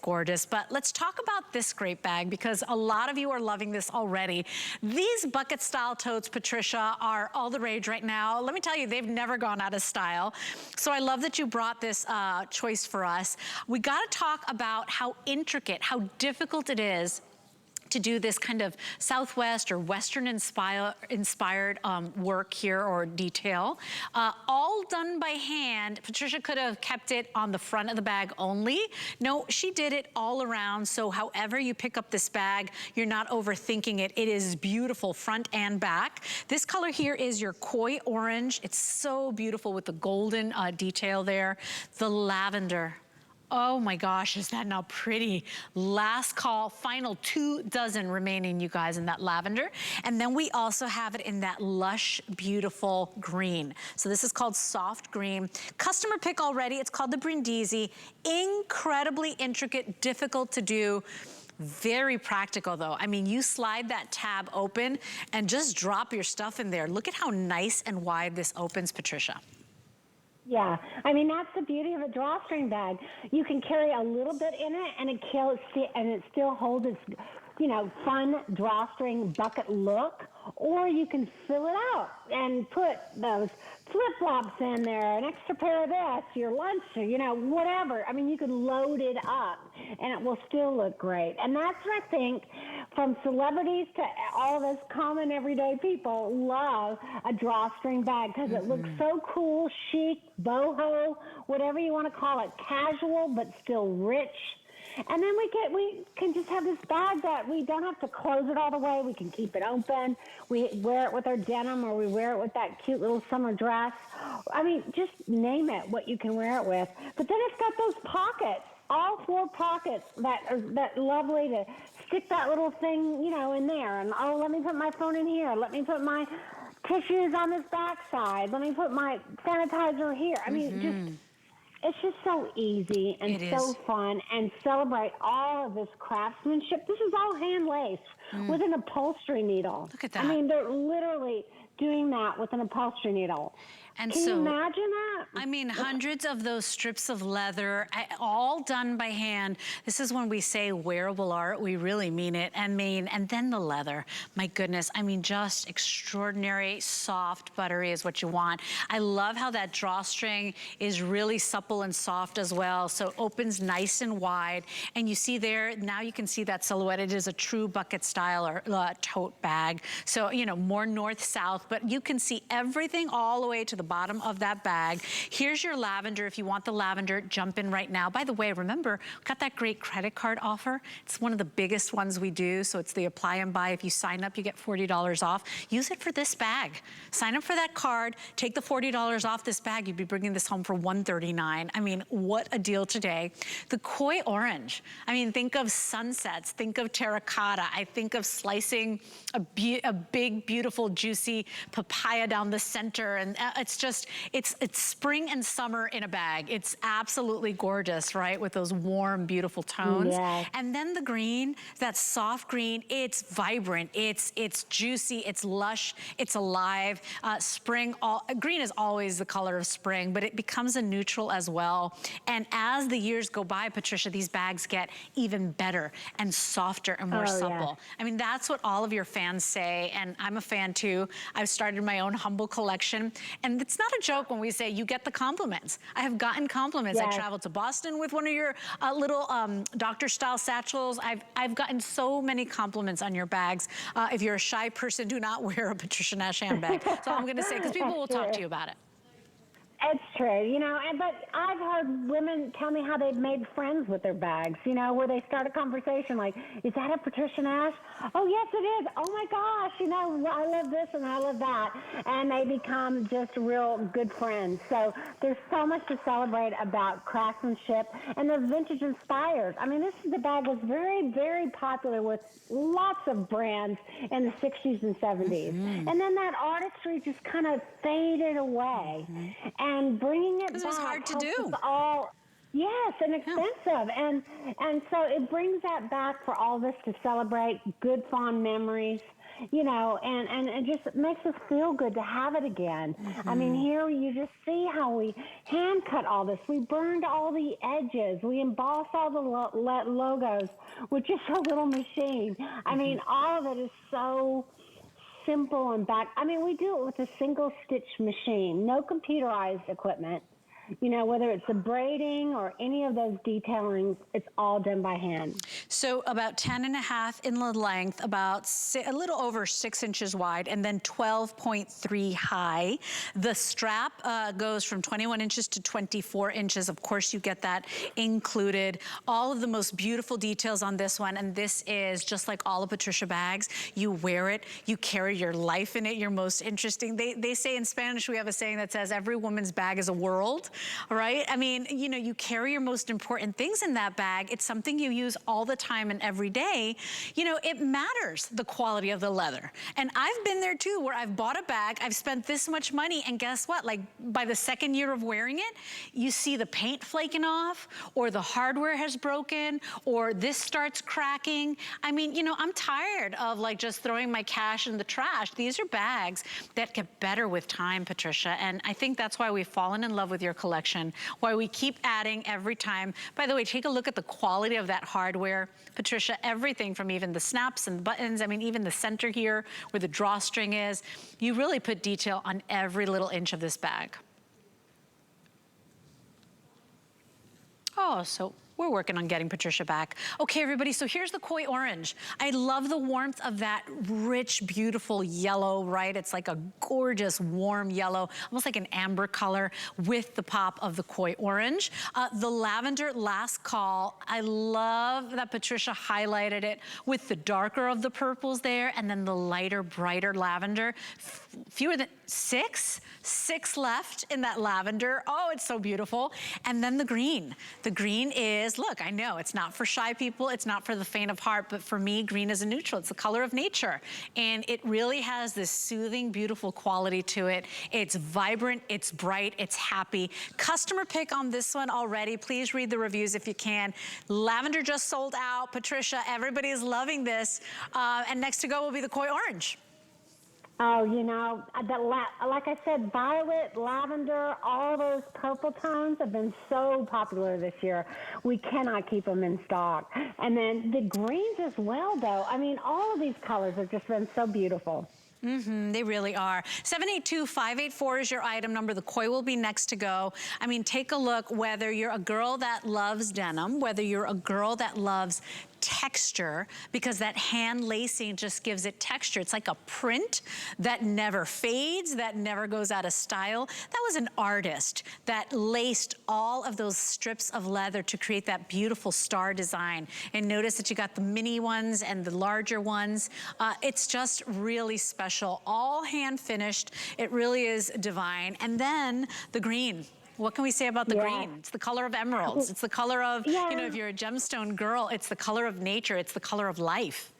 gorgeous. But let's talk about this great bag because a lot of you are loving this already. These bucket style totes, Patricia, are all the rage right now. Let me tell you, they've never gone out of style. So I love that you brought this choice for us. We gotta talk about how intricate, how difficult it is to do this kind of Southwest or Western inspired work here or detail. All done by hand. Patricia could have kept it on the front of the bag only. No, she did it all around, so however you pick up this bag, you're not overthinking it. It is beautiful front and back. This color here is your koi orange. It's so beautiful with the golden detail there. The lavender. Oh my gosh, is that now pretty? Last call, final 2 dozen remaining, you guys, in that lavender. And then we also have it in that lush, beautiful green. So this is called soft green. Customer pick already, it's called the Brindisi. Incredibly intricate, difficult to do. Very practical though. I mean, you slide that tab open and just drop your stuff in there. Look at how nice and wide this opens, Patricia. Yeah, I mean, that's the beauty of a drawstring bag. You can carry a little bit in it, and it still holds its, you know, fun drawstring bucket look. Or you can fill it out and put those flip-flops in there, an extra pair of this, your lunch, or, you know, whatever. I mean, you can load it up, and it will still look great. And that's what I think, from celebrities to all of us common everyday people, love a drawstring bag because it looks so cool, chic, boho, whatever you want to call it, casual but still rich. And then we can just have this bag that we don't have to close it all the way. We can keep it open. We wear it with our denim, or we wear it with that cute little summer dress. I mean, just name it what you can wear it with. But then it's got those pockets, all 4 pockets that are that lovely to stick that little thing, you know, in there. And oh, let me put my phone in here. Let me put my tissues on this back side. Let me put my sanitizer here. I mean, just. It's just so easy and so fun, and celebrate all of this craftsmanship. This is all hand-laced with an upholstery needle. Look at that. I mean, they're literally doing that with an upholstery needle. And Can you imagine that? I mean, hundreds of those strips of leather, all done by hand. This is when we say wearable art, we really mean it. And then the leather, my goodness. I mean, just extraordinary, soft, buttery is what you want. I love how that drawstring is really supple and soft as well. So it opens nice and wide. And you see there, now you can see that silhouette. It is a true bucket style or tote bag. So, you know, more north-south, but you can see everything all the way to the bottom of that bag. Here's your lavender. If you want the lavender, jump in right now. By the way, remember, got that great credit card offer. It's one of the biggest ones we do. So it's the apply and buy. If you sign up, you get $40 off. Use it for this bag. Sign up for that card. Take the $40 off this bag. You'd be bringing this home for $139. I mean, what a deal today. The koi orange. I mean, think of sunsets. Think of terracotta. I think of slicing a big, beautiful, juicy papaya down the center. And it's spring and summer in a bag. It's absolutely gorgeous, right? With those warm, beautiful tones. Yes. And then the green, that soft green, it's vibrant, it's juicy, it's lush, it's alive. Green is always the color of spring, but it becomes a neutral as well. And as the years go by, Patricia, these bags get even better and softer and more supple. Yeah. I mean, that's what all of your fans say, and I'm a fan too. I've started my own humble collection, and it's not a joke when we say you get the compliments. I have gotten compliments. Yes. I traveled to Boston with one of your little doctor style satchels. I've gotten so many compliments on your bags. If you're a shy person, do not wear a Patricia Nash handbag. So I'm gonna say, because people will talk to you about it. It's true, you know, but I've heard women tell me how they've made friends with their bags, you know, where they start a conversation like, is that a Patricia Nash? Oh, yes, it is. Oh, my gosh, you know, I love this and I love that. And they become just real good friends. So there's so much to celebrate about craftsmanship and the vintage inspired. I mean, the bag was very, very popular with lots of brands in the 60s and 70s. And then that artistry just kind of faded away. And bringing it back was hard to do. Yes, and expensive. And so it brings that back for all of us to celebrate good, fond memories, you know, and it just makes us feel good to have it again. I mean, here you just see how we hand cut all this. We burned all the edges. We embossed all the logos with just a little machine. I mean, all of it is so simple and back. I mean, we do it with a single stitch machine, no computerized equipment. You know, whether it's the braiding or any of those detailings, it's all done by hand. So about 10.5 in the length, about a little over 6 inches wide, and then 12.3 high. The strap goes from 21 inches to 24 inches. Of course, you get that included. All of the most beautiful details on this one, and this is just like all of Patricia bags. You wear it, you carry your life in it, your most interesting. They say in Spanish, we have a saying that says, every woman's bag is a world. All right? I mean, you know, you carry your most important things in that bag. It's something you use all the time and every day. You know, it matters, the quality of the leather. And I've been there too, where I've bought a bag, I've spent this much money, and guess what? Like, by the second year of wearing it, you see the paint flaking off, or the hardware has broken, or this starts cracking. I mean, you know, I'm tired of like just throwing my cash in the trash. These are bags that get better with time, Patricia, and I think that's why we've fallen in love with your collection, why we keep adding every time. By the way, take a look at the quality of that hardware. Patricia, everything from even the snaps and buttons, I mean, even the center here where the drawstring is, you really put detail on every little inch of this bag. Oh, so we're working on getting Patricia back. Okay, everybody, so here's the koi orange. I love the warmth of that rich, beautiful yellow, right? It's like a gorgeous, warm yellow, almost like an amber color with the pop of the koi orange. The lavender, last call. I love that Patricia highlighted it with the darker of the purples there, and then the lighter, brighter lavender. Fewer than six left in that lavender. Oh, it's so beautiful. And then the green. The green is, look, I know it's not for shy people, it's not for the faint of heart, but for me, green is a neutral. It's the color of nature. And it really has this soothing, beautiful quality to it. It's vibrant, it's bright, it's happy. Customer pick on this one already. Please read the reviews if you can. Lavender just sold out. Patricia, everybody's loving this. And next to go will be the koi orange. Oh, you know, like I said, violet, lavender, all those purple tones have been so popular this year. We cannot keep them in stock. And then the greens as well, though. I mean, all of these colors have just been so beautiful. They really are. 782-584 is your item number. The koi will be next to go. I mean, take a look, whether you're a girl that loves denim, whether you're a girl that loves texture, because that hand lacing just gives it texture. It's like a print that never fades, that never goes out of style. That was an artist that laced all of those strips of leather to create that beautiful star design. And notice that you got the mini ones and the larger ones. It's just really special. All hand finished. It really is divine. And then the green. What can we say about the green? It's the color of emeralds. It's the color of, you know, if you're a gemstone girl, it's the color of nature. It's the color of life.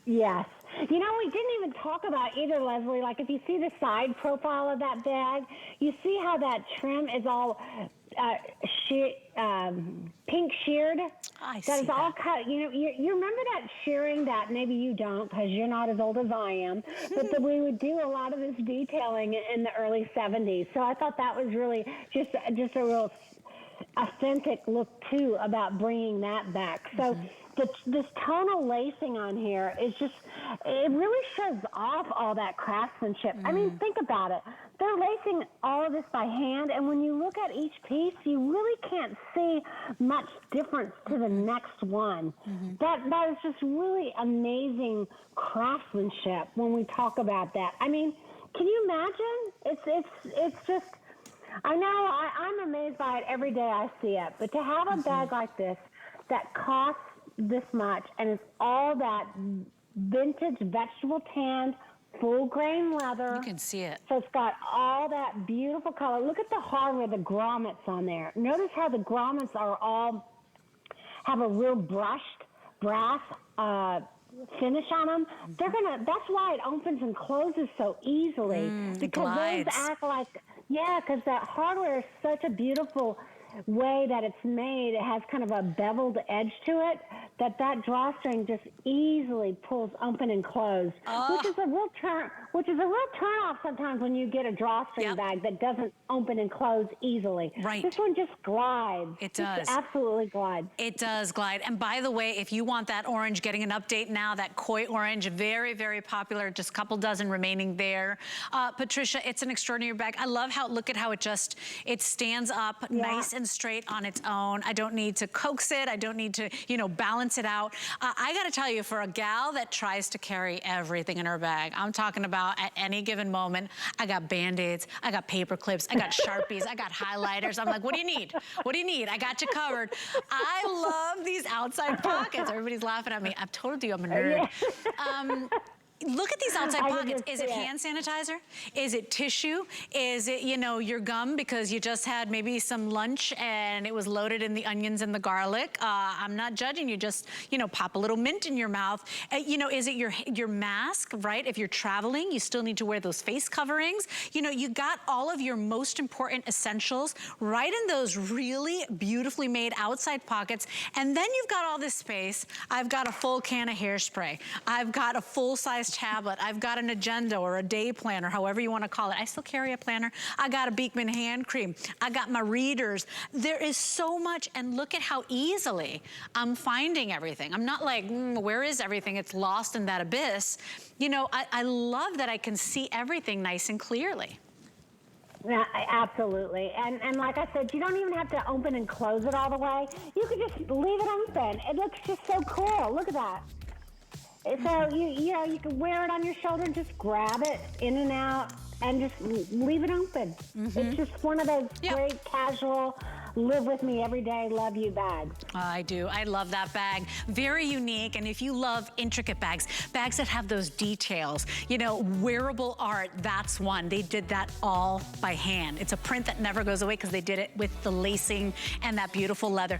Yes. You know, we didn't even talk about either, Leslie. Like, if you see the side profile of that bag, you see how that trim is all pink sheared. I see that is all that. cut. You know, you remember that shearing that maybe you don't because you're not as old as I am, but that we would do a lot of this detailing in the early 70s. So I thought that was really just a real authentic look too about bringing that back. So this tonal lacing on here is just, it really shows off all that craftsmanship. I mean, think about it. They're lacing all of this by hand, and when you look at each piece, you really can't see much difference to the next one. That is just really amazing craftsmanship when we talk about that. I mean, can you imagine? It's just, I know I'm amazed by it every day I see it, but to have a bag like this that costs this much and it's all that vintage vegetable tanned full grain leather. You can see it. So it's got all that beautiful color. Look at the hardware, the grommets on there. Notice how the grommets are all have a real brushed brass finish on them. That's why it opens and closes so easily, because those act like, because that hardware is such a beautiful way that it's made, it has kind of a beveled edge to it, that drawstring just easily pulls open and closed, which is a real turn off sometimes when you get a drawstring bag that doesn't open and close easily. Right. This one just glides. It does. Just absolutely glides. It does glide. And by the way, if you want that orange, getting an update now, that koi orange, very, very popular, just a couple dozen remaining there. Patricia, it's an extraordinary bag. I love how, look at how it stands up nice and straight on its own. I don't need to coax it. I don't need to, you know, balance it out. I gotta tell you, for a gal that tries to carry everything in her bag, I'm talking about at any given moment, I got Band-Aids, I got paper clips, I got Sharpies, I got highlighters. I'm like, what do you need? What do you need? I got you covered. I love these outside pockets. Everybody's laughing at me. I've told you I'm a nerd. Look at these outside pockets. Is it hand sanitizer? Is it tissue? Is it, you know, your gum because you just had maybe some lunch and it was loaded in the onions and the garlic? I'm not judging you. Just, you know, pop a little mint in your mouth. You know, is it your mask, right? If you're traveling, you still need to wear those face coverings. You know, you got all of your most important essentials right in those really beautifully made outside pockets. And then you've got all this space. I've got a full can of hairspray. I've got a full-size tablet. I've got an agenda or a day planner, however you want to call it. I still carry a planner. I got a Beekman hand cream. I got my readers. There is so much, and look at how easily I'm finding everything. I'm not like, where is everything? It's lost in that abyss. You know, I love that I can see everything nice and clearly. Yeah, absolutely. And like I said, you don't even have to open and close it all the way. You could just leave it open. It looks just so cool. Look at that. So you know, you can wear it on your shoulder and just grab it in and out and just leave it open. It's just one of those great casual, live with me every day, love you bags. I do. I love that bag. Very unique. And if you love intricate bags, bags that have those details, you know, wearable art, that's one. They did that all by hand. It's a print that never goes away because they did it with the lacing and that beautiful leather.